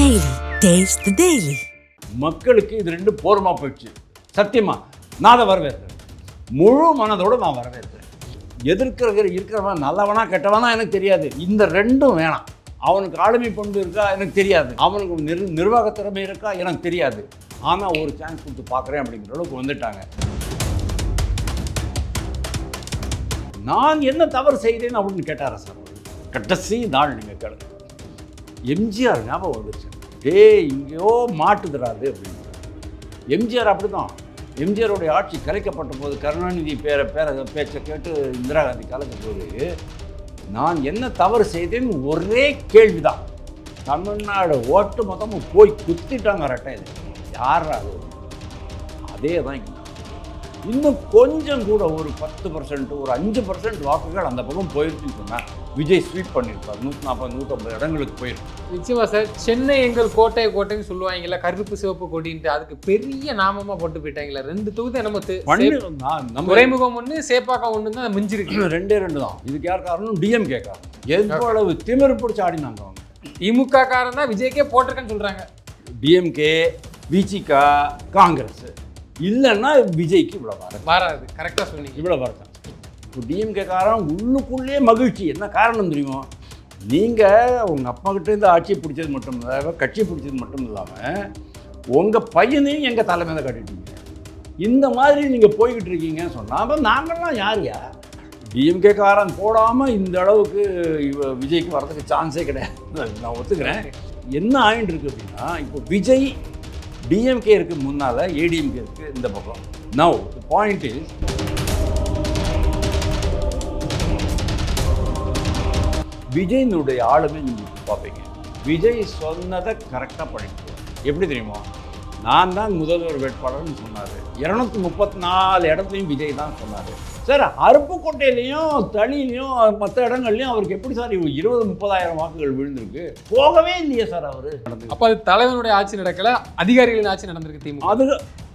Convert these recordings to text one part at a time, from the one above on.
Daily. Taste the Daily. மக்களுக்கு இது ரெண்டும் போருமா போயிடுச்சு. சத்தியமா நான் அதை வரவேற்கிறேன், முழு மனதோடு நான் வரவேற்கிறேன். இருக்கிறவன் நல்லவனா கெட்டவனா எனக்கு தெரியாது, இந்த ரெண்டும் வேணாம். அவனுக்கு ஆளுமை பண்பு இருக்கா எனக்கு தெரியாது, அவனுக்கு நிர்வாக திறமை இருக்கா எனக்கு தெரியாது. ஆனால் ஒரு சான்ஸ் கொடுத்து பார்க்குறேன் அப்படிங்கிற அளவுக்கு வந்துட்டாங்க. நான் என்ன தவறு செய்தேன்னு அப்படின்னு கேட்டாரா சார்? கடைசி நாள் நீங்கள் கேளுங்க. எம்ஜிஆர் ஞாபகம் வந்துருச்சு. இங்கேயோ மாட்டுதுறாது அப்படின்னு. எம்ஜிஆர் அப்படி தான். எம்ஜிஆருடைய ஆட்சி கலைக்கப்பட்ட போது, கருணாநிதி பேச்சை கேட்டு இந்திரா காந்தி கலைச்ச போது நான் என்ன தவறு செய்தேன்னு ஒரே கேள்வி தான். தமிழ்நாடு ஓட்டு மொத்தமும் போய் குத்திட்டாங்க ரெட்டையில். யார் அது? அதே தான். இன்னும் கொஞ்சம் கூட ஒரு 10%, ஒரு 5% வாக்குகள் அந்த பக்கம் போயிருக்குன்னு சொன்னால் விஜய் ஸ்வீப் பண்ணியிருப்பார். 140, 150 இடங்களுக்கு போயிருக்கு. நிச்சயமா சார். சென்னை எங்கள் கோட்டை கோட்டைன்னு சொல்லுவாங்கல்ல, கருப்பு சிவப்பு கொடின்ட்டு, அதுக்கு பெரிய நாமமாக போட்டு போயிட்டாங்களா. 2 தொகுதி நம்ம துறைமுகம் ஒன்று, சேப்பாக்கம் ஒன்று தான் மிஞ்சிருக்கு. 2 தான். இதுக்கு யார் காரணம்? டிஎம்கே காரணம். எவ்வளவு திமிரு பிடிச்சி ஆடினாங்க அவங்க. திமுக காரன் தான் விஜய்க்கே போட்டிருக்கேன்னு சொல்கிறாங்க. டிஎம்கே, விசிகா, காங்கிரஸ் இல்லைன்னா விஜய்க்கு இவ்வளோ வராது. கரெக்டாக சொன்னீங்க. இவ்வளோ வரதான். இப்போ டிஎம்கே காரன் உள்ளுக்குள்ளேயே மகிழ்ச்சி. என்ன காரணம் தெரியுமோ? நீங்கள் உங்கள் அப்பா கிட்டேருந்து ஆட்சியை பிடிச்சது மட்டும் இல்லாமல், கட்சியை பிடிச்சது மட்டும் இல்லாமல், உங்கள் பையனையும் எங்கள் தலைமையில் கட்டிட்டீங்க. இந்த மாதிரி நீங்கள் போய்கிட்டு இருக்கீங்கன்னு சொன்னால் அப்போ நாங்கள்லாம் யாரையா? டிஎம்கே காரன் போடாமல் இந்த அளவுக்கு விஜய்க்கு வர்றதுக்கு சான்ஸே கிடையாது. நான் ஒத்துக்கிறேன். என்ன ஆயிட்டு இருக்கு அப்படின்னா, இப்போ விஜய் டிஎம்கே இருக்கு முன்னால், ஏடிஎம்கே இருக்கு இந்த பக்கம். நவ் தி பாயிண்ட் இஸ், விஜயினுடைய ஆளுமை நீங்கள் பார்ப்பீங்க. விஜய் சொன்னதை கரெக்டாக பண்ணிட்டு எப்படி தெரியுமா? நான் தான் முதல்வர் வேட்பாளர்னு சொன்னார். 234 இடத்துலையும் விஜய் தான் சொன்னார். சார், அருப்புக்கோட்டையிலையும் தளியிலையும் மற்ற இடங்கள்லையும் அவருக்கு எப்படி சார் 20-30 வாக்குகள் விழுந்திருக்கு? போகவே இல்லையே சார் அவர். அப்போ அது தலைவனுடைய ஆட்சி நடக்கல, அதிகாரிகளின் ஆட்சி நடந்திருக்கு திமுக. அது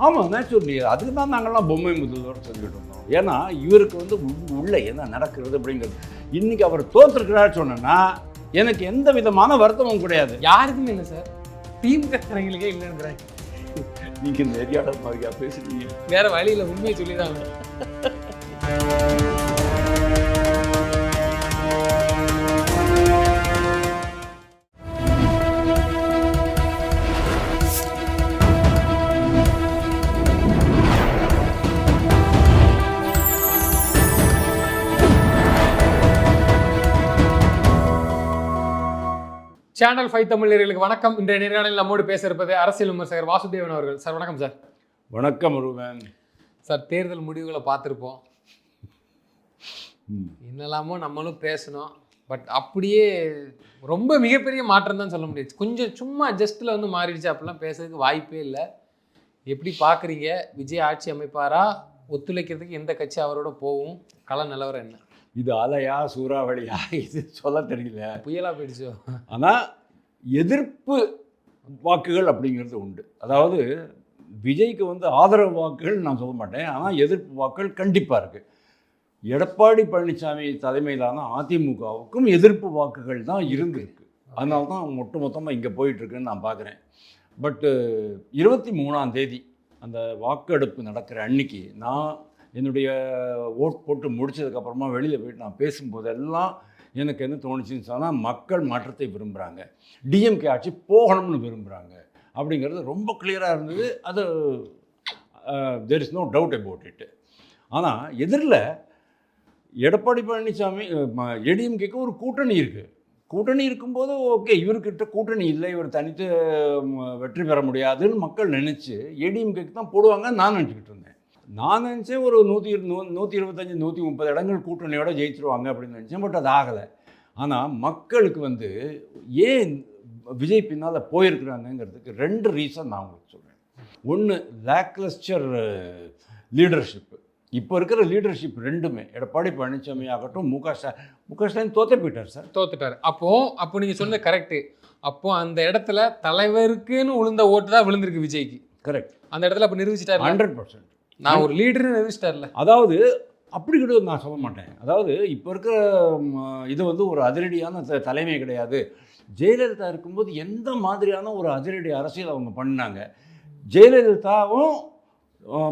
ஆமாம், நேச்சுரலி. அதுக்கு தான் நாங்கள்லாம் பொம்மை முதல்வர் சொல்லிட்டு இருந்தோம். ஏன்னா இவருக்கு உள்ள என்ன நடக்கிறது அப்படிங்கிறது. இன்னைக்கு அவர் தோற்றுருக்கிறார் சொன்னா எனக்கு எந்த விதமான வருத்தமும் கிடையாது. யாருக்குமே இல்லை சார், திமுக காரங்களுக்கே இல்லைங்கிறாங்க. நீங்க இந்த ஏரியாவில் மாதிரியா பேசுறீங்க? வேற வழியில் உண்மையை சொல்லிதாங்க. சேனல் 5 தமிழ் நேயர்களுக்கு வணக்கம். இன்றைய நேர்காணலில் நம்மோடு பேச இருப்பது அரசியல் விமர்சகர் வாசுதேவன் அவர்கள். சார் வணக்கம் சார். வணக்கம் ரூபன் சார். தேர்தல் முடிவுகளை பார்த்துருப்போம், என்னெல்லாமோ நம்மளும் பேசணும். பட் அப்படியே ரொம்ப மிகப்பெரிய மாற்றம் தான் சொல்ல முடியாது. கொஞ்சம் சும்மா ஜஸ்ட்டில் மாறிடுச்சு, அப்படிலாம் பேசுறதுக்கு வாய்ப்பே இல்லை. எப்படி பார்க்குறீங்க? விஜய் ஆட்சி அமைப்பாரா? ஒத்துழைக்கிறதுக்கு எந்த கட்சி அவரோட போகும்? கள நிலவரம் என்ன? இது அலையா சூறாவளியா இது சொல்ல தெரியல. புயலாக போயிடுச்சோ. ஆனால் எதிர்ப்பு வாக்குகள் அப்படிங்கிறது உண்டு. அதாவது விஜய்க்கு ஆதரவு வாக்குகள் நான் சொல்ல மாட்டேன், ஆனால் எதிர்ப்பு வாக்குகள் கண்டிப்பாக இருக்குது. எடப்பாடி பழனிசாமி தலைமையிலான அதிமுகவுக்கும் எதிர்ப்பு வாக்குகள் தான் இருந்திருக்கு. அதனால தான் மொத்தமாக இங்கே போயிட்டுருக்குன்னு நான் பார்க்குறேன். பட்டு 23ஆம் தேதி அந்த வாக்கெடுப்பு நடக்கிற அன்னைக்கு நான் என்னுடைய ஓட் போட்டு முடித்ததுக்கப்புறமா வெளியில் போயிட்டு நான் பேசும்போதெல்லாம் எனக்கு என்ன தோணுச்சுன்னு சொன்னால், மக்கள் மாற்றத்தை விரும்புகிறாங்க, டிஎம்கே ஆட்சி போகணும்னு விரும்புகிறாங்க அப்படிங்கிறது ரொம்ப கிளியராக இருந்தது. அது there is no doubt about it. ஆனால் எதிரில் எடப்பாடி பழனிசாமி ஏடிஎம்கேக்கு ஒரு கூட்டணி இருக்குது. கூட்டணி இருக்கும்போது ஓகே, இவர்கிட்ட கூட்டணி இல்லை, இவர் தனித்து வெற்றி பெற முடியாதுன்னு மக்கள் நினச்சி ஏடிஎம்கேக்கு தான் போடுவாங்கன்னு நான் நினச்சிக்கிட்டு இருந்தேன். நான் நினச்சேன் ஒரு 125, 130 இடங்கள் கூட்டணியோட ஜெயிச்சிருவாங்க அப்படின்னு நினச்சேன். பட் அது ஆகலை. ஆனால் மக்களுக்கு ஏன் விஜய் பின்னால் போயிருக்கிறாங்கங்கிறதுக்கு 2 ரீசன் நான் உங்களுக்கு சொல்கிறேன். ஒன்று, லேக்லஸ்டர் லீடர்ஷிப்பு. இப்போ இருக்கிற லீடர்ஷிப் ரெண்டுமே, எடப்பாடி பழனிசாமி ஆகட்டும், முக ஸ்டாலின் தோற்று போயிட்டார் சார். தோத்துட்டார். அப்போ நீங்கள் சொன்னது கரெக்டு. அப்போது அந்த இடத்துல தலைவருக்குன்னு விழுந்த ஓட்டு தான் விழுந்திருக்கு விஜய்க்கு. கரெக்ட். அந்த இடத்துல அப்போ நிரூபிச்சிட்டார். 100%. நான் ஒரு லீடர்னு நிரூபிச்சிட்டார்ல. அதாவது அப்படி கூட நான் சொல்ல மாட்டேன். அதாவது இப்போ இருக்கிற இது வந்து ஒரு அதிரடியான தலைமை கிடையாது. ஜெயலலிதா இருக்கும்போது எந்த மாதிரியான ஒரு அதிரடி அரசியல் அவங்க பண்ணாங்க. ஜெயலலிதாவும்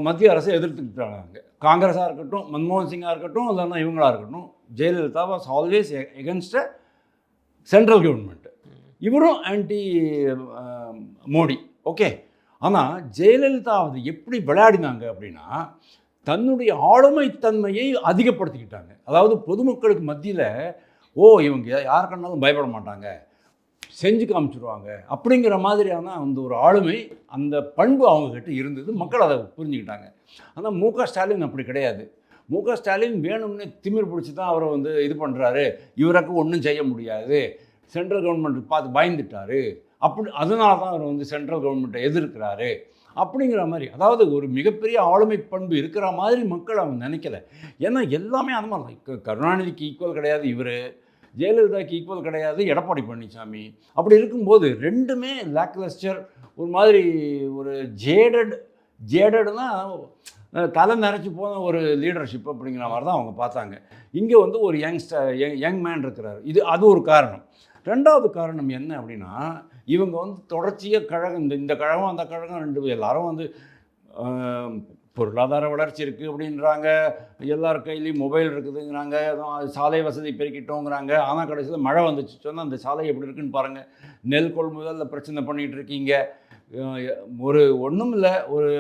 மத்திய அரசை எதிர்த்துக்கிட்டாங்க. காங்கிரஸாக இருக்கட்டும், மன்மோகன் சிங்காக இருக்கட்டும், இல்லைன்னா இவங்களாக இருக்கட்டும், Jayalalithaa was always against central government. இவரும் ஆன்டி மோடி. ஓகே. ஆனால் ஜெயலலிதா அது எப்படி விளையாடினாங்க அப்படின்னா, தன்னுடைய ஆளுமைத்தன்மையை அதிகப்படுத்திக்கிட்டாங்க. அதாவது பொதுமக்களுக்கு மத்தியில் இவங்க யார் கண்டாலும் பயப்பட மாட்டாங்க, செஞ்சு காமிச்சிருவாங்க அப்படிங்கிற மாதிரியான அந்த ஒரு ஆளுமை, அந்த பண்பு அவங்கக்கிட்ட இருந்தது. மக்கள் அதை புரிஞ்சுக்கிட்டாங்க. ஆனால் மு.க. ஸ்டாலின் அப்படி கிடையாது. மு.க. ஸ்டாலின் வேணும்னு திமிர் பிடிச்சி தான் அவரை வந்து இது பண்ணுறாரு. இவருக்கு ஒன்றும் செய்ய முடியாது, சென்ட்ரல் கவர்மெண்ட் பார்த்து பயந்துட்டார், அப்படி அதனால தான் அவர் வந்து சென்ட்ரல் கவர்மெண்ட்டை எதிர்க்கிறாரு அப்படிங்கிற மாதிரி. அதாவது ஒரு மிகப்பெரிய ஆளுமை பண்பு இருக்கிற மாதிரி மக்கள் அவங்க நினைக்கல. ஏன்னா எல்லாமே அந்த மாதிரி தான். கருணாநிதிக்கு ஈக்குவல் கிடையாது இவர், ஜெயலலிதாவுக்கு ஈக்குவல் கிடையாது எடப்பாடி பழனிசாமி. அப்படி இருக்கும்போது ரெண்டுமே லேக்லஸ்டர், ஒரு மாதிரி ஒரு ஜேடட்னா தலை நிறச்சி போன ஒரு லீடர்ஷிப் அப்படிங்கிற மாதிரி தான் அவங்க பார்த்தாங்க. இங்கே வந்து ஒரு யங் மேன் இருக்கிறார். அது ஒரு காரணம். ரெண்டாவது காரணம் என்ன அப்படின்னா, இவங்க வந்து தொடர்ச்சியாக கழகம், இந்த கழகம் அந்த கழகம் ரெண்டு எல்லாரும் வந்து பொருளாதார வளர்ச்சி இருக்குது அப்படின்றாங்க, எல்லார் கையிலையும் மொபைல் இருக்குதுங்கிறாங்க, சாலை வசதி பெருக்கிட்டோங்கிறாங்க. ஆனால் கடைசியில் மழை வந்துச்சு சொன்னால் அந்த சாலை எப்படி இருக்குன்னு பாருங்கள். நெல் கொள்முதலில் பிரச்சனை பண்ணிகிட்டு இருக்கீங்க. ஒரு ஒன்றும் இல்லை, ஒரு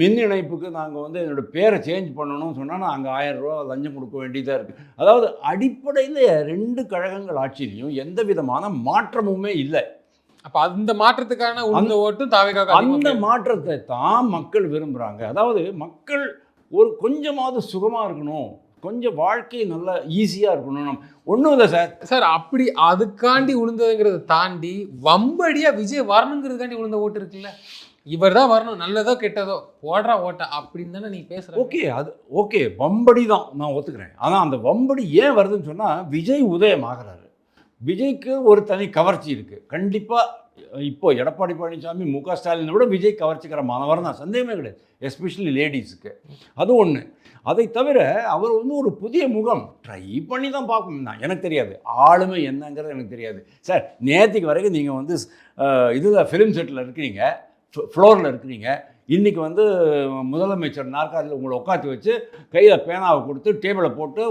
மின் இணைப்புக்கு நாங்கள் வந்து என்னோடய பேரை சேஞ்ச் பண்ணணும்னு சொன்னால் நான் அங்கே 1000 ரூபா லஞ்சம் கொடுக்க வேண்டியதாக இருக்குது. அதாவது அடிப்படையில் ரெண்டு கழகங்கள் ஆட்சியிலையும் எந்த விதமான மாற்றமுமே இல்லை. அப்போ அந்த மாற்றத்துக்கான அந்த ஓட்டும் தாவேக்காக, அந்த மாற்றத்தை தான் மக்கள் விரும்புகிறாங்க. அதாவது மக்கள் ஒரு கொஞ்சமாவது சுகமாக இருக்கணும், கொஞ்சம் வாழ்க்கை நல்லா ஈஸியாக இருக்கணும். ஒன்றும் இல்லை சார் அப்படி அதுக்காண்டி விழுந்ததுங்கிறத தாண்டி வம்படியாக விஜய் வரணுங்கிறதுக்காண்டி விழுந்த ஓட்டு இருக்குல்ல, இவர் தான் வரணும், நல்லதோ கெட்டதோ போடுறா ஓட்டை அப்படின்னு தானே நீங்கள் பேசுகிற. ஓகே வம்படி தான் நான் ஒத்துக்கிறேன். ஆனால் அந்த வம்படி ஏன் வருதுன்னு சொன்னால், விஜய் உதயம் ஆகிறாரு. விஜய்க்கு ஒரு தனி கவர்ச்சி இருக்குது கண்டிப்பாக. இப்போது எடப்பாடி பழனிசாமி மு.க. ஸ்டாலினை விட விஜய் கவர்ச்சிகரமானவர் தான், சந்தேகமே கிடையாது. எஸ்பெஷலி லேடிஸுக்கு அது ஒன்று. அதை தவிர அவர் வந்து ஒரு புதிய முகம் ட்ரை பண்ணி தான் பார்க்கணும். எனக்கு தெரியாது ஆளுமை என்னங்கிறது, எனக்கு தெரியாது சார். நேற்றுக்கு வரைக்கும் நீங்கள் வந்து இதில் ஃபிலிம் செட்டில் இருக்கிறீங்க, ஃப்ளோரில் இருக்கிறீங்க. இன்றைக்கி வந்து முதலமைச்சர் நாற்காலியில் உங்களை உட்காந்து வச்சு கையில் பேனாவை கொடுத்து டேபிளை போட்டு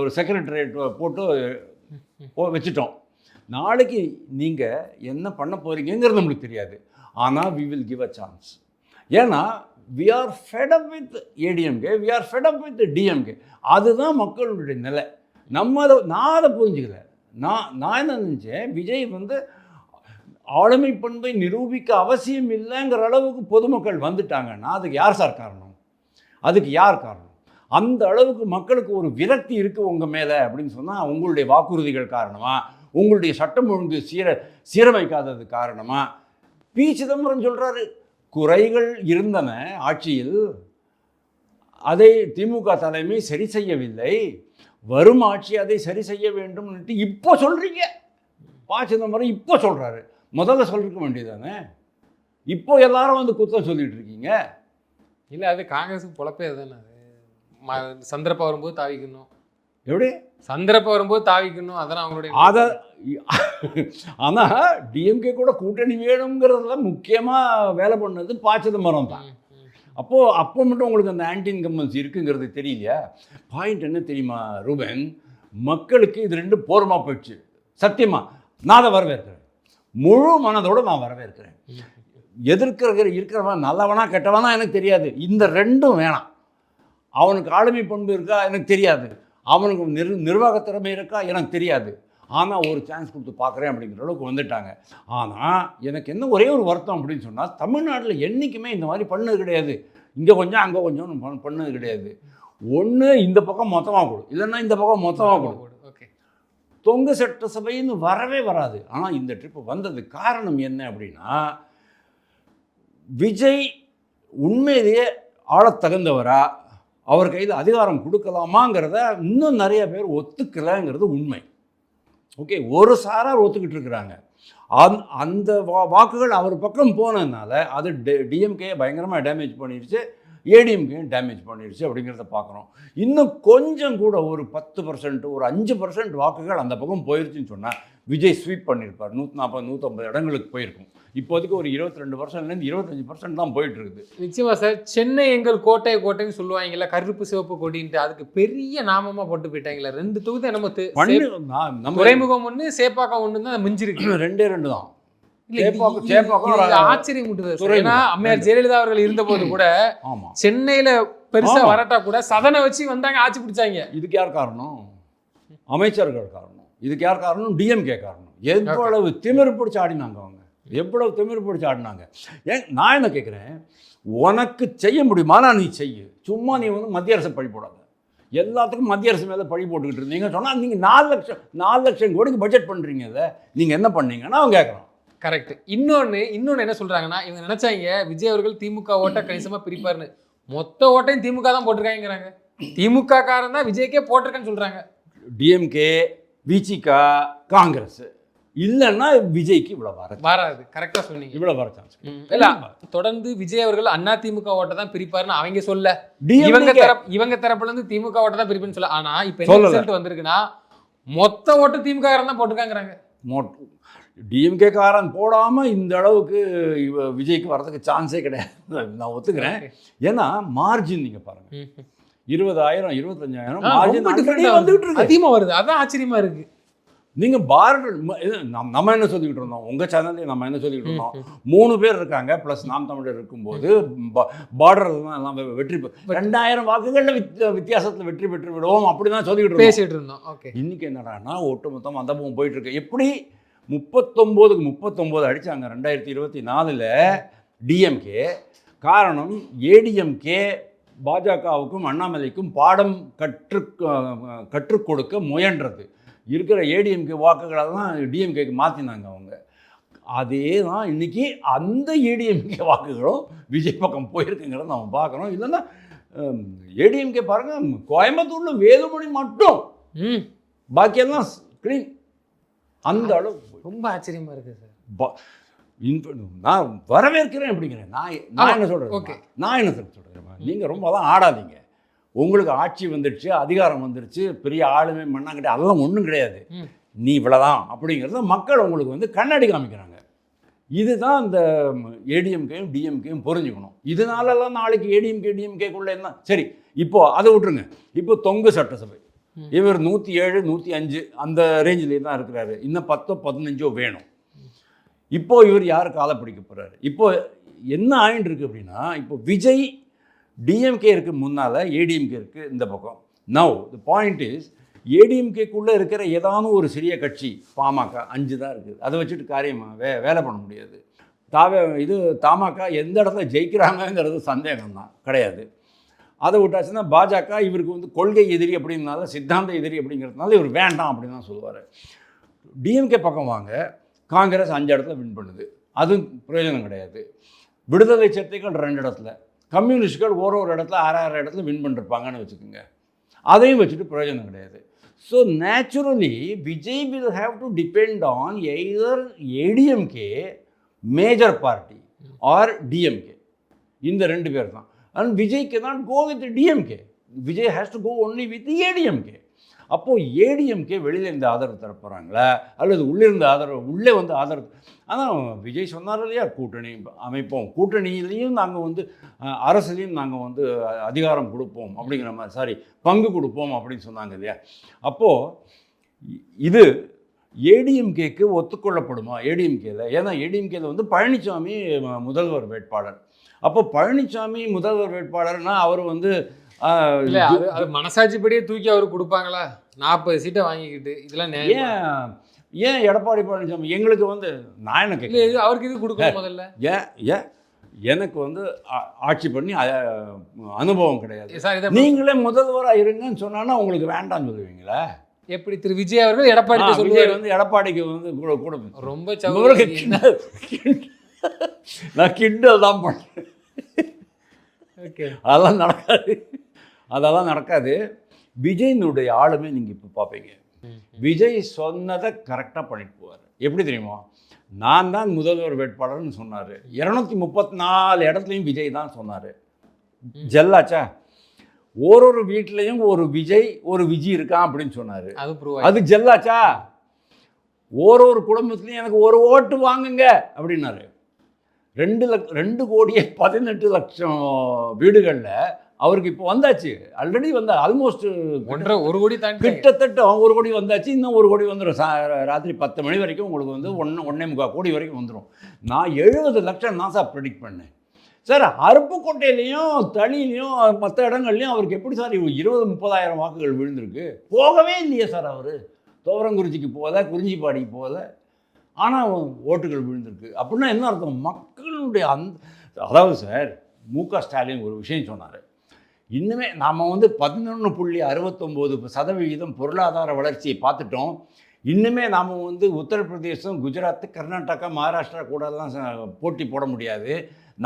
ஒரு செக்ரட்டரியேட் போட்டு வச்சுட்டோம். நாளைக்கு நீங்கள் என்ன பண்ண போகிறீங்கிறது நம்மளுக்கு தெரியாது. ஆனால் we will give a chance. ஏன்னா we are fed up with ADMK, we are fed up with DMK. அதுதான் மக்களுடைய நிலை. நான் அதை புரிஞ்சுக்கல. நான் என்ன நினச்சேன், விஜய் வந்து ஆளுமை பண்பை நிரூபிக்க அவசியம் இல்லைங்கிற அளவுக்கு பொதுமக்கள் வந்துட்டாங்கன்னா அதுக்கு யார் சார் காரணம்? அதுக்கு யார் காரணம்? அந்த அளவுக்கு மக்களுக்கு ஒரு விரக்தி இருக்குது உங்கள் மேலே அப்படின்னு சொன்னால், உங்களுடைய வாக்குறுதிகள் காரணமாக, உங்களுடைய சட்டம் ஒழுங்கு சீரமைக்காதது காரணமாக. பி. சிதம்பரம் சொல்கிறாரு, குறைகள் இருந்தன ஆட்சியில், அதை திமுக தலைமை சரி செய்யவில்லை, வரும் ஆட்சி அதை சரி செய்ய வேண்டும்னுட்டு இப்போ சொல்கிறீங்க. ப. சிதம்பரம் இப்போ சொல்கிறாரு, முதல்ல சொல்லிருக்க வேண்டியதானே. இப்போ எல்லாரும் வந்து குத்தம் சொல்லிட்டு இருக்கீங்க. இல்லை அது காங்கிரஸுக்கு பொழப்பே தானே. சந்தர்ப்பம் வரும்போது தாவிக்கணும், எப்படி சந்தர்ப்பம் வரும்போது தாவிக்கணும், அதெல்லாம் அவங்களுடைய ஆனால் டிஎம்கே கூட கூட்டணி வேணுங்கிறதுல முக்கியமாக வேலை பண்ணது ப. சிதம்பரம் தான். அப்போ மட்டும் உங்களுக்கு அந்த ஆன்டி இன்கம்பன்சி இருக்குங்கிறது தெரியலையா? பாயிண்ட் என்ன தெரியுமா ரூபன், மக்களுக்கு இது ரெண்டு போர்மா போயிடுச்சு. சத்தியமாக நான் அதை வரவேற்கிறேன், முழு மனதோடு நான் வரவேற்கிறேன். இருக்கிறவன் நல்லவனா கெட்டவனா எனக்கு தெரியாது, இந்த ரெண்டும் வேணாம். அவனுக்கு ஆளுமை பண்பு இருக்கா எனக்கு தெரியாது, அவனுக்கு நிர்வாக திறமை இருக்கா எனக்கு தெரியாது. ஆனால் ஒரு சான்ஸ் கொடுத்து பார்க்குறேன் அப்படிங்கிற அளவுக்கு வந்துட்டாங்க. ஆனால் எனக்கு என்ன ஒரே ஒரு வருத்தம் அப்படின்னு சொன்னால், தமிழ்நாட்டில் என்றைக்குமே இந்த மாதிரி பண்ணது கிடையாது. இங்கே கொஞ்சம் அங்கே கொஞ்சம் பண்ணது கிடையாது. ஒன்று இந்த பக்கம் மொத்தமாக கொடு, இல்லைன்னா இந்த பக்கம் மொத்தமாக கொடு. ஓகே, தொங்கு சட்டசபைன்னு வரவே வராது. ஆனால் இந்த ட்ரிப்பு வந்தது காரணம் என்ன அப்படின்னா, விஜய் உண்மையிலேயே ஆளத் தகுந்தவரா, அவர் கையில் அதிகாரம் கொடுக்கலாமாங்கிறத இன்னும் நிறைய பேர் ஒத்துக்கலைங்கிறது உண்மை. ஓகே, ஒரு சாரார் ஒத்துக்கிட்டு இருக்கிறாங்க. அந்த வாக்குகள் அவர் பக்கம் போனதுனால அது டிஎம்கே பயங்கரமாக டேமேஜ் பண்ணிடுச்சு. ஏடிஎம்கேயும் டேமேஜ் பண்ணிடுச்சு அப்படிங்கிறத பார்க்குறோம். இன்னும் கொஞ்சம் கூட ஒரு 10%, ஒரு 5% வாக்குகள் அந்த பக்கம் போயிருச்சுன்னு சொன்னால் விஜய் ஸ்வீப் பண்ணியிருப்பார். 140, 150 இடங்களுக்கு போயிருக்கும். இப்போதைக்கு ஒரு 22%லேருந்து 25% தான் போயிட்டு இருக்குது. நிச்சயமா சார். சென்னை எங்கள் கோட்டை கோட்டைன்னு சொல்லுவாங்கல்ல, கருப்பு சிவப்பு கொடின்ட்டு, அதுக்கு பெரிய நாமமா போட்டு போயிட்டாங்களே. 2 தொகுதி நம்ம துறைமுகம் ஒன்று, சேப்பாக்கம் ஒன்று தான் மிஞ்சிருக்கு. 2 தான். ஆச்சரியம் முட்டுது. ஏன்னா அம்மையார் ஜெயலலிதா அவர்கள் இருந்த போது கூட சென்னையில பெருசா வரட்டா கூட சதனை வச்சு வந்தாங்க, ஆட்சி பிடிச்சாங்க. இதுக்கு யார் காரணம்? அமைச்சர்கள் காரணம். இதுக்கு யார் காரணம்? டிஎம்கே காரணம். எவ்வளவு திமிரு பிடிச்சி ஆடினாங்க அவங்க, எவ்வளவு திமிரு பிடிச்சி ஆடினாங்க. ஏன் நான் என்ன கேட்குறேன், உனக்கு செய்ய முடியுமானா நீ செய்ய. சும்மா நீ வந்து மத்திய அரசு பழி போடாத. எல்லாத்துக்கும் மத்திய அரசு மேலே பழி போட்டுக்கிட்டு இருந்தீங்க சொன்னால் நீங்கள் 4 லட்சம் கோடிக்கு பட்ஜெட் பண்ணுறீங்க. இதை நீங்கள் என்ன பண்ணீங்கன்னா அவங்க கேட்குறோம். கரெக்ட். இன்னொன்று என்ன சொல்கிறாங்கன்னா, இவங்க நினச்சாங்க விஜய் அவர்கள் திமுக ஓட்டை கணிசமாக பிரிப்பார்னு. மொத்த ஓட்டையும் திமுக தான் போட்டிருக்காங்கிறாங்க. திமுக காரன் தான் விஜய்க்கே போட்டிருக்கேன்னு சொல்கிறாங்க. டிஎம்கே, விசிகா, காங்கிரஸ் இல்லைன்னா விஜய்க்கு இவ்வளோ வராது. கரெக்டாக சொன்னீங்க. இவ்வளோ வர சான்ஸ் இல்லை. தொடர்ந்து விஜய் அவர்கள் அண்ணா திமுக ஓட்டை தான் பிரிப்பாருன்னு அவங்க சொல்ல, இவங்க தரப்புல இருந்து திமுக ஓட்டை தான் பிரிப்புன்னு சொல்ல. ஆனா இப்போ என்ன ரிசல்ட் வந்திருக்குன்னா, மொத்த ஓட்டு திமுக காரன் தான் போட்டிருக்காங்கிறாங்க. டிஎம்கே காரன் போடாமல் இந்த அளவுக்கு விஜய்க்கு வர்றதுக்கு சான்ஸே கிடையாது. நான் ஒத்துக்கிறேன். ஏன்னா மார்ஜின் நீங்கள் பாருங்க, 20,000 25,000 மார்ஜின் வந்துகிட்டு இருக்கு, அதிகமாக வருது. அதான் ஆச்சரியமா இருக்கு. நீங்கள் பார்டர் நம்ம என்ன சொல்லிக்கிட்டு இருந்தோம், உங்கள் சேனல்லே நம்ம என்ன சொல்லிக்கிட்டு இருந்தோம், 3 பேர் இருக்காங்க ப்ளஸ் நாம் தமிழர் இருக்கும்போது பார்டர் எல்லாம் வெற்றி 2000 வாக்குகளில் வித்தியாசத்தில் வெற்றி பெற்று விடுவோம் அப்படி தான் சொல்லிக்கிட்டு பேசிகிட்டு இருந்தோம். ஓகே, இன்றைக்கி என்னடான்னா ஒட்டுமொத்தம் அந்த பக்கம் போயிட்டுருக்கு. எப்படி 39க்கு 39 அடித்தாங்க 2024 டிஎம்கே. காரணம் ஏடிஎம்கே பாஜகவுக்கும் அண்ணாமலைக்கும் பாடம் கற்றுக் கொடுக்க முயன்றது. இருக்கிற ஏடிஎம்கே வாக்குகளெல்லாம் டிஎம்கேக்கு மாற்றினாங்க அவங்க. அதே தான் இன்றைக்கி அந்த ஏடிஎம்கே வாக்குகளும் விஜய் பக்கம் போயிருக்குங்கிறத நம்ம பார்க்குறோம். இல்லைன்னா ஏடிஎம்கே பாருங்கள், கோயம்புத்தூரில் வேலுமணி மட்டும், பாக்கியெல்லாம் க்ளீன். அந்த அளவு ரொம்ப ஆச்சரியமாக இருக்குது சார். நான் வரவேற்கிறேன் அப்படிங்கிறேன். நான் என்ன சொல்கிறேன், நான் என்ன சொல்கிறேன், நீங்கள் ரொம்ப தான் ஆடாதீங்க. உங்களுக்கு ஆட்சி வந்துடுச்சு, அதிகாரம் வந்துடுச்சு, பெரிய ஆளுமே மண்ணாங்கிட்ட அதெல்லாம் ஒன்றும் கிடையாது, நீ இவ்வளோதான் அப்படிங்கிறத மக்கள் உங்களுக்கு வந்து கண்ணாடி காமிக்கிறாங்க. இதுதான் இந்த ஏடிஎம்கேயும் டிஎம்கேயும் புரிஞ்சுக்கணும். இதனாலலாம் நாளைக்கு ஏடிஎம்கே டிஎம்கேக்குள்ளே என்ன சரி, இப்போது அதை விட்டுருங்க. இப்போ தொங்கு சட்டசபை இவர் 107 105 அந்த ரேஞ்சிலே தான் இருக்கிறாரு. இன்னும் 10 15 வேணும். இப்போது இவர் யார் காலை பிடிக்க போகிறாரு? இப்போது என்ன ஆயின்னு இருக்குது அப்படின்னா, இப்போ விஜய் டிஎம்கே இருக்குது முன்னால், ஏடிஎம்கே இருக்குது இந்த பக்கம். நவ் தி பாயிண்ட் இஸ், ஏடிஎம்கேக்குள்ளே இருக்கிற ஏதானும் ஒரு சிறிய கட்சி பாமக 5 தான் இருக்குது. அதை வச்சுட்டு காரியமாக வேலை பண்ண முடியாது. தமாக எந்த இடத்துல ஜெயிக்கிறாங்கங்கிறது சந்தேகம் தான் கிடையாது. அதை விட்டாச்சுன்னா பாஜக இவருக்கு வந்து கொள்கை எதிரி அப்படின்னால, சித்தாந்த எதிரி அப்படிங்கிறதுனால இவர் வேண்டாம் அப்படின்னு தான் சொல்லுவார். டிஎம்கே பக்கம் வாங்க, காங்கிரஸ் 5 இடத்துல வின் பண்ணுது, அதுவும் பிரயோஜனம் கிடையாது. விடுதலை சிறுத்தைகள் 2 இடத்துல, கம்யூனிஸ்டுகள் ஒரு இடத்துல 6 இடத்துல வின் பண்ணிருப்பாங்கன்னு வச்சுக்கோங்க. அதையும் வச்சுட்டு பிரயோஜனம் கிடையாது. So naturally Vijay will have to depend on either ADMK major party or DMK. இந்த 2 பேர் தான். And Vijay cannot go with DMK. Vijay has to go only with ADMK. அப்போது ஏடிஎம்கே வெளியில் இருந்து ஆதரவு தரப்போகிறாங்களா அல்லது உள்ளிருந்து ஆதரவு உள்ளே வந்து ஆதரவு. ஆனால் விஜய் சொன்னார் இல்லையா, கூட்டணி அமைப்போம், கூட்டணியிலையும் நாங்கள் வந்து அரசுலேயும் நாங்கள் வந்து அதிகாரம் கொடுப்போம் அப்படிங்கிற மாதிரி, பங்கு கொடுப்போம் அப்படின்னு சொன்னாங்க இல்லையா. அப்போது இது ஏடிஎம்கேக்கு ஒத்துக்கொள்ளப்படுமா ஏடிஎம்கேல? ஏன்னா ஏடிஎம்கேல வந்து பழனிசாமி முதல்வர் வேட்பாளர். அப்போ பழனிசாமி முதல்வர் வேட்பாளர்னா அவர் வந்து இல்லை, அது மனசாட்சிப்படியே தூக்கி அவர் கொடுப்பாங்களா? 40 சீட்டை வாங்கிக்கிட்டு இதெல்லாம் ஏன் எடப்பாடி பழனிசாமி எங்களுக்கு வந்து நான் என்ன கேட்குறேன், அவருக்கு இது கொடுக்கணும் முதல்ல. ஏன் எனக்கு வந்து ஆட்சி பண்ணி அனுபவம் கிடையாது. நீங்களே முதல்வராக இருங்கன்னு சொன்னா உங்களுக்கு வேண்டாம்னு சொல்லுவீங்களா? எப்படி திரு விஜய் அவர்கள் எடப்பாடி வந்து எடப்பாடிக்கு வந்து கூட ரொம்ப நான் கிண்டல் தான் பண்ணேன். அதெல்லாம் நடக்காது. விஜயினுடைய ஆளுமே நீங்கள் இப்போ பார்ப்பீங்க. விஜய் சொன்னதை கரெக்டாக பண்ணிட்டு போவார். எப்படி தெரியுமா, நான் தான் முதல்வர் வேட்பாளர்னு சொன்னார். 234 இடத்துலையும் விஜய் தான் சொன்னார். ஜெல்லாச்சா? ஒரு வீட்லேயும் ஒரு விஜய் ஒரு விஜி இருக்கான் அப்படின்னு சொன்னார். அது ஜெல்லாச்சா? ஒரு குடும்பத்துலையும் எனக்கு ஒரு ஓட்டு வாங்குங்க அப்படின்னாரு. 2,18,00,000 வீடுகளில் அவருக்கு இப்போ வந்தாச்சு. ஆல்ரெடி ஆல்மோஸ்ட் 1 கோடி தாண்டி கிட்டத்தட்ட 1 கோடி வந்தாச்சு. இன்னும் 1 கோடி வந்துடும். ராத்திரி 10 மணி வரைக்கும் உங்களுக்கு 1.25 கோடி வரைக்கும் வந்துடும். நான் 70 லட்சம் தான் சார் ப்ரெடிக்ட் பண்ணேன். சார் அருப்புக்கோட்டையிலையும் தளியிலையும் மற்ற இடங்கள்லையும் அவருக்கு எப்படி சார் 20-30,000 வாக்குகள் விழுந்திருக்கு? போகவே இல்லையே சார் அவர். தோவரங்குறிச்சிக்கு போகல, குறிஞ்சிப்பாடிக்கு போகல, ஆனால் ஓட்டுகள் விழுந்திருக்கு. அப்படின்னா என்ன அர்த்தம்? மக்களுடைய அதாவது சார் மு.க. ஸ்டாலின் ஒரு விஷயம் சொன்னார். இன்னுமே நாம் 11.69% பொருளாதார வளர்ச்சியை பார்த்துட்டோம். இன்னுமே நாம் உத்தரப்பிரதேசம், குஜராத், கர்நாடகா, மகாராஷ்டிரா கூடலாம் போட்டி போட முடியாது.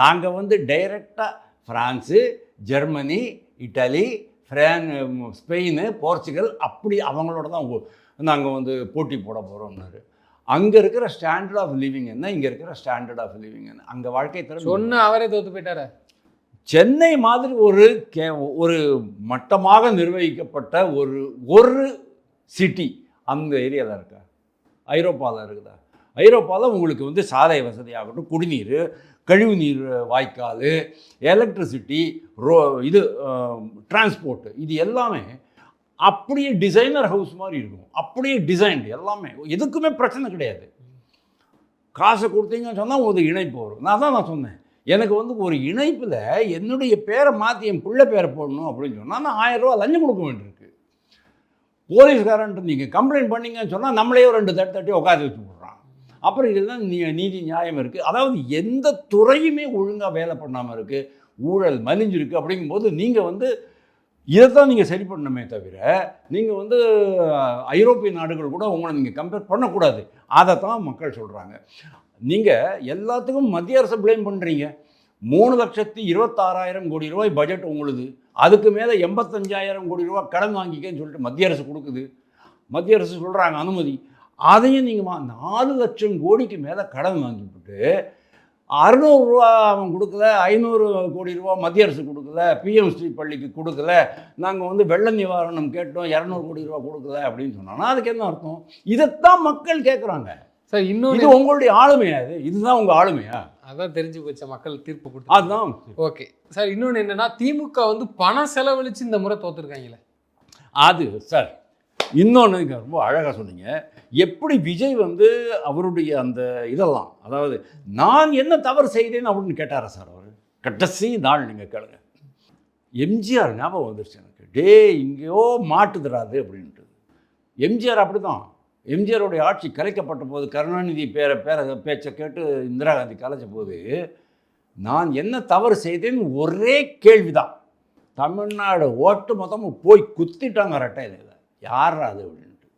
நாங்கள் டைரெக்டாக France, Germany, Italy, Spain, Portugal அப்படி அவங்களோட தான் நாங்கள் போட்டி போட போகிறோம்னாரு. அங்கே இருக்கிற ஸ்டாண்டர்ட் ஆஃப் லிவிங் என்ன, இங்கே இருக்கிற ஸ்டாண்டர்ட் ஆஃப் லிவிங் என்ன, அங்கே வாழ்க்கை தரம் சொன்ன அவரே தோற்று போயிட்டார. சென்னை மாதிரி ஒரு மட்டமாக நிர்வகிக்கப்பட்ட ஒரு சிட்டி அந்த ஏரியாவில் இருக்கா? ஐரோப்பாவில் இருக்குதா? ஐரோப்பாவில் உங்களுக்கு சாலை வசதி ஆகட்டும், குடிநீர், கழிவுநீர் வாய்க்கால், எலக்ட்ரிசிட்டி, டிரான்ஸ்போர்ட்டு, இது எல்லாமே அப்படியே டிசைனர் ஹவுஸ் மாதிரி இருக்கும். அப்படியே டிசைன்டு எல்லாமே, எதுக்குமே பிரச்சனை கிடையாது. காசை கொடுத்தீங்கன்னு சொன்னால் ஒரு இணைப்பு வரும். நான் சொன்னேன், எனக்கு ஒரு இணைப்பில் என்னுடைய பேரை மாற்றி என் பிள்ளை பேரை போடணும் அப்படின்னு சொன்னால் நான் 1000 ரூபா லஞ்சம் கொடுக்க வேண்டியிருக்கு. போலீஸ்காரன்ட்டு நீங்கள் கம்ப்ளைண்ட் பண்ணிங்கன்னு சொன்னால் நம்மளே 2 தட்டி உட்காந்து வச்சு விட்றான். அப்புறம் இதெல்லாம் நீதி நியாயம் இருக்குது. அதாவது எந்த துறையுமே ஒழுங்காக வேலை பண்ணாமல் இருக்குது, ஊழல் மலிஞ்சிருக்கு. அப்படிங்கும்போது நீங்கள் இதைத்தான் நீங்கள் சரி பண்ணணுமே தவிர நீங்கள் ஐரோப்பிய நாடுகள் கூட உங்களை நீங்கள் கம்பேர் பண்ணக்கூடாது. அதை தான் மக்கள் சொல்கிறாங்க. நீங்கள் எல்லாத்துக்கும் மத்திய அரசை ப்ளேம் பண்ணுறீங்க. 3,26,000 கோடி ரூபாய் பட்ஜெட் உங்களுது. அதுக்கு மேலே 85,000 கோடி ரூபா கடன் வாங்கிக்கன்னு சொல்லிட்டு மத்திய அரசு கொடுக்குது. மத்திய அரசு சொல்கிறாங்க அனுமதி. அதையும் நீங்கள் 4 லட்சம் கோடிக்கு மேலே கடன் வாங்கிவிட்டு 600 ரூபா அவன் கொடுக்கல, 500 கோடி ரூபா மத்திய அரசு கொடுக்கல, பிஎம்ஸ்ரீ பள்ளிக்கு கொடுக்கல, நாங்கள் வெள்ள நிவாரணம் கேட்டோம் 200 கோடி ரூபா கொடுக்கல அப்படின்னு சொன்னோன்னா அதுக்கு என்ன அர்த்தம்? இதைத்தான் மக்கள் கேட்குறாங்க. சார் இன்னும் இது உங்களுடைய ஆளுமையா? இதுதான் உங்கள் ஆளுமையா? அதான் தெரிஞ்சு போச்ச மக்கள் தீர்ப்பு கொடுத்து. அதுதான் ஓகே சார். இன்னொன்று என்னென்னா, திமுக பணம் செலவழித்து இந்த முறை தோற்றுருக்காங்களே. அது சார் இன்னொன்று ரொம்ப அழகாக சொன்னீங்க. எப்படி விஜய் அவருடைய அந்த இதெல்லாம், அதாவது நான் என்ன தவறு செய்தேன்னு அப்படின்னு கேட்டாரா சார் அவர்? கடைசி நாள் நீங்கள் கேளுங்க. எம்ஜிஆர் ஞாபகம் வந்துருச்சு எனக்கு. இங்கேயோ மாட்டுதுராது அப்படின்ட்டு. எம்ஜிஆர் அப்படி தான். எம்ஜிஆருடைய ஆட்சி கலைக்கப்பட்ட போது, கருணாநிதி பேச்சை கேட்டு இந்திரா காந்தி கலைச்ச போது, நான் என்ன தவறு செய்தேன்னு ஒரே கேள்விதான். தமிழ்நாடு ஓட்டு மொத்தமும் போய் குத்திட்டாங்க ரெட்டையில். யார் அது அப்படின்ட்டு.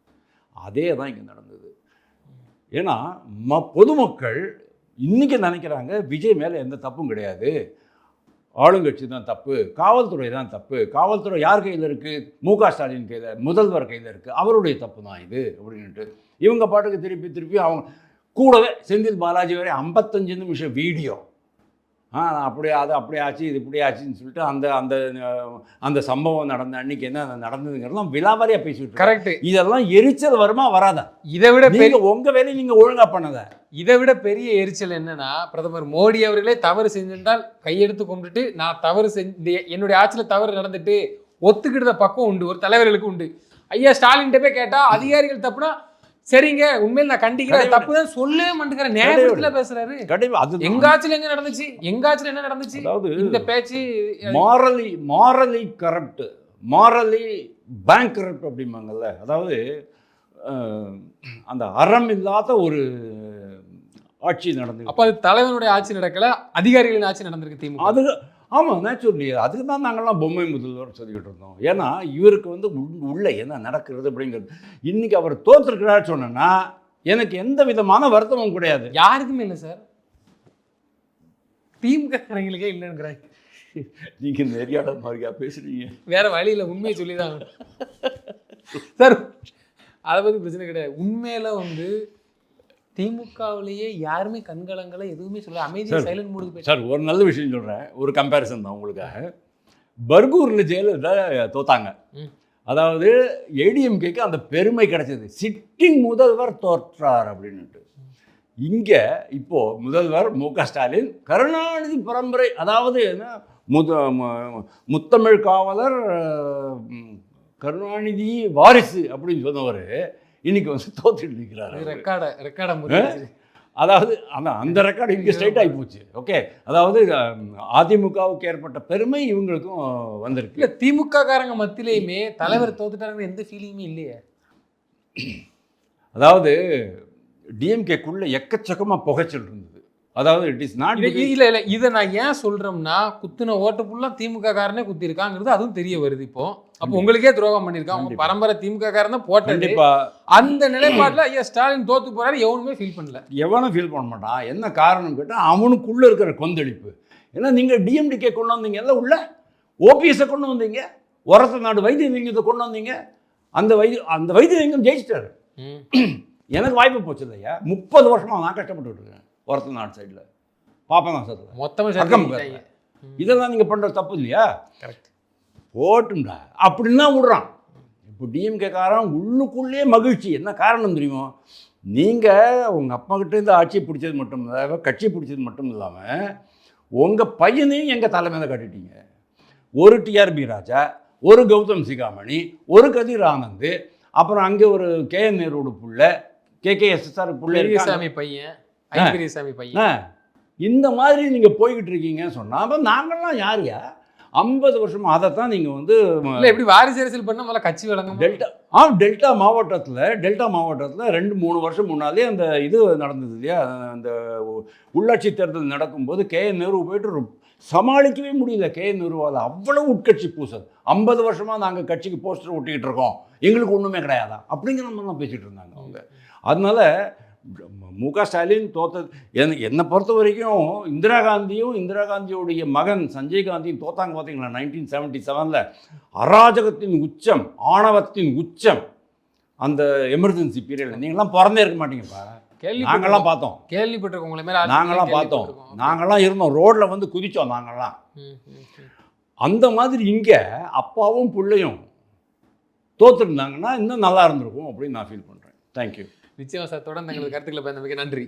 அதே தான் இங்கே நடந்தது. ஏன்னா பொதுமக்கள் இன்றைக்கி நினைக்கிறாங்க விஜய் மேலே எந்த தப்பும் கிடையாது, ஆளுங்கட்சி தான் தப்பு, காவல்துறை தான் தப்பு. காவல்துறை யார் கையில் இருக்குது? மு.க. ஸ்டாலின் கையில், முதல்வர் கையில் இருக்குது, அவருடைய தப்பு தான் இது அப்படின்ட்டு இவங்க பாட்டுக்கு திருப்பி அவங்க கூடவே செந்தில் பாலாஜி வரை 55 நிமிஷம் வீடியோ, அப்படியே அது அப்படியே ஆச்சு, இது இப்படி ஆச்சுன்னு சொல்லிட்டு அந்த சம்பவம் நடந்த அன்னைக்கு என்ன நடந்ததுங்கிறதெல்லாம் விலாவாரியாக பேசிவிட்டு. கரெக்ட். இதெல்லாம் எரிச்சல் வருமா வராதா? இதை விட பெரிய உங்கள் வேலையை நீங்கள் ஒழுங்காக பண்ணதை. இதை விட பெரிய எரிச்சல் என்னன்னா, பிரதமர் மோடி அவர்களே தவறு செஞ்சிருந்தால் கையெடுத்து கும்பிட்டுட்டு, நான் தவறு செஞ்சு என்னுடைய ஆட்சியில் தவறு நடந்துட்டு ஒத்துக்கிட்ட பக்கம் உண்டு, ஒரு தலைவர்களுக்கு உண்டு. ஐயா ஸ்டாலின் போய் கேட்டால் அதிகாரிகள் தப்புனா சரிங்க, உண்மையில் நான் கண்டிக்கிறேன், தப்பு தான் சொல்லவே மாட்டேங்கிறேன், நேரத்துல பேசுறாரு. எங்க ஆட்சியில் எங்க நடந்துச்சு, எங்க ஆட்சியில் என்ன நடந்துச்சு? அதாவது இந்த பேச்சு morally corrupt, morally bankrupt அப்படிம்பாங்கல்ல. அதாவது அந்த அறம் இல்லாத ஒரு ஆட்சி நடந்து. அப்போ அது தலைவனுடைய ஆட்சி நடக்கல, அதிகாரிகளின் ஆட்சி நடந்திருக்கு திமுக. அது ஆமாம், நேச்சுரலி. அதுக்கு தான் நாங்கள்லாம் பொம்மை முதல்வர் சொல்லிக்கிட்டு இருந்தோம். ஏன்னா இவருக்கு உள்ள என்ன நடக்கிறது அப்படிங்கிறது. இன்றைக்கி அவர் தோற்றுருக்கிறார் சொன்னா எனக்கு எந்த விதமான வருத்தமும் கிடையாது. யாருக்குமே இல்லை சார், திமுகங்களுக்கே இல்லைங்கிறாங்க. நீங்கள் இந்த ஏரியாட மாதிரியா பேசுகிறீங்க? வேற வழியில் உண்மையை சொல்லி தான் சார், அதை பற்றி பிரச்சனை கிடையாது. உண்மையில் திமுகவிலேயே யாருமே கண்கலங்களை எதுவுமே சொல்ல, அமைதியாக சைலண்ட் மூடுது. சார் ஒரு நல்ல விஷயம் சொல்கிறேன், ஒரு கம்பேரிசன் தான் உங்களுக்காக. பர்கூரில் ஜெயலலிதா தோத்தாங்க. ம். அதாவது ஏடிஎம்கேக்கு அந்த பெருமை கிடைச்சது, சிட்டிங் முதல்வர் தோற்றார் அப்படின்னுட்டு. இங்கே இப்போது முதல்வர் மு.க. ஸ்டாலின் கருணாநிதி பரம்பரை, அதாவது என்ன முத்தமிழ் காவலர் கருணாநிதி வாரிசு அப்படின்னு சொன்னவர் இன்னைக்கு வந்து தோத்துட்டு இருக்கிறார். ரெக்கார்டை அதாவது அந்த ரெக்கார்டு இங்கே ஸ்ட்ரைட் ஆகி போச்சு. ஓகே, அதாவது அதிமுகவுக்கு ஏற்பட்ட பெருமை இவங்களுக்கும் வந்திருக்கு. இல்லை, திமுக காரங்க மத்தியிலையுமே தலைவர் தோத்துட்டாருன்னு எந்த ஃபீலிங்குமே இல்லையே. அதாவது டிஎம்கேக்குள்ள எக்கச்சக்கமாக புகைச்சல் இருந்தது. அதாவது இட் இஸ் நாட் இல்லை இதை நான் ஏன் சொல்கிறோம்னா, குத்துன ஓட்டு ஃபுல்லாக திமுக காரனே குத்திருக்காங்கிறது அதுவும் தெரிய வருது இப்போ. அப்போ உங்களுக்கே துரோகம் பண்ணியிருக்கான், உங்க பரம்பரை திமுக காரன் தான் போட்டது. அந்த நிலைப்பாட்டில் ஐயா ஸ்டாலின் தோத்து போறாரு எவனுமே ஃபீல் பண்ணல. எவனும் ஃபீல் பண்ண மாட்டான். என்ன காரணம் கேட்டால் அவனுக்குள்ளே இருக்கிற கொந்தளிப்பு. ஏன்னா நீங்கள் டிஎம்டிகே கொண்டு வந்தீங்க, எல்லாம் உள்ள ஓபிஎஸை கொண்டு வந்தீங்க, ஒரத்த நாடு வைத்தியலிங்கத்தை கொண்டு வந்தீங்க. அந்த வைத்தியலிங்கம் ஜெயிச்சிட்டாரு. எனக்கு வாய்ப்பு போச்சு இல்லையா? 30 வருஷமாக நான் கஷ்டப்பட்டு இருக்கேன் ஒரத்த நாடு சைடில். பாப்பா தான் சார் மொத்தமாக இதெல்லாம் நீங்கள் பண்ணுற தப்பு இல்லையா? கரெக்ட். போட்டும்டா அப்படின்னா விடுறான். இப்போ டிஎம்கேக்காரன் உள்ளுக்குள்ளேயே மகிழ்ச்சி. என்ன காரணம் தெரியுமோ? நீங்கள் உங்கள் அப்பா கிட்டேருந்து ஆட்சியை பிடிச்சது மட்டும் இல்லாம, கட்சி பிடிச்சது மட்டும் இல்லாமல் உங்கள் பையனையும் எங்கள் தலைமையில் கட்டிட்டீங்க. ஒரு டிஆர்பி ராஜா, ஒரு கௌதம் சிகாமணி, ஒரு கதிர் ஆனந்த், அப்புறம் அங்கே ஒரு கேஎன் நேருவோட புள்ள, கேகேஎஸ்எஸ்ஆர் பெரியசாமி பையன், பெரியசாமி பையன், இந்த மாதிரி நீங்கள் போய்கிட்டு இருக்கீங்கன்னு சொன்னால் அப்போ நாங்கள்லாம் யாரையா 50 வருஷமா அதைத்தான் நீங்கள் வந்து எப்படி வாரிசு அரசியல் பண்ண முதல்ல கட்சி வழங்க. டெல்டா மாவட்டத்தில் 2-3 வருஷம் முன்னாலே அந்த இது நடந்தது இல்லையா? அந்த உள்ளாட்சி தேர்தல் நடக்கும்போது கேஎன் நேரு போயிட்டு சமாளிக்கவே முடியல. கேஎன் நேருவால் அவ்வளவு உட்கட்சி பூசல். 50 வருஷமாக நாங்கள் கட்சிக்கு போஸ்டர் ஒட்டிக்கிட்டு இருக்கோம், எங்களுக்கு ஒன்றுமே கிடையாதான் அப்படிங்கிற மாதிரிலாம் பேசிகிட்டு இருந்தாங்க அவங்க. அதனால மு.க. ஸ்டாலின் தோத்தது என்னை பொறுத்த வரைக்கும் இந்திரா காந்தியோடைய மகன் சஞ்சய் காந்தியும் தோத்தாங்க. பார்த்தீங்களா 1977 அராஜகத்தின் உச்சம், ஆணவத்தின் உச்சம், அந்த எமர்ஜென்சி பீரியடில். நீங்களாம் பிறந்தே இருக்க மாட்டீங்கப்பா. நாங்கள்லாம் பார்த்தோம், கேள்விப்பட்டிருக்கோம், நாங்கள்லாம் பார்த்தோம், நாங்கள்லாம் இருந்தோம், ரோட்டில் வந்து குதித்தோம் நாங்கள்லாம். அந்த மாதிரி இங்கே அப்பாவும் பிள்ளையும் தோத்துருந்தாங்கன்னா இன்னும் நல்லா இருந்திருக்கும் அப்படின்னு நான் ஃபீல் பண்ணுறேன். தேங்க்யூ. நிச்சயம் சார். தொடர்ந்து எங்களுக்கு கருத்துக்களை பயந்தமைக்கு நன்றி.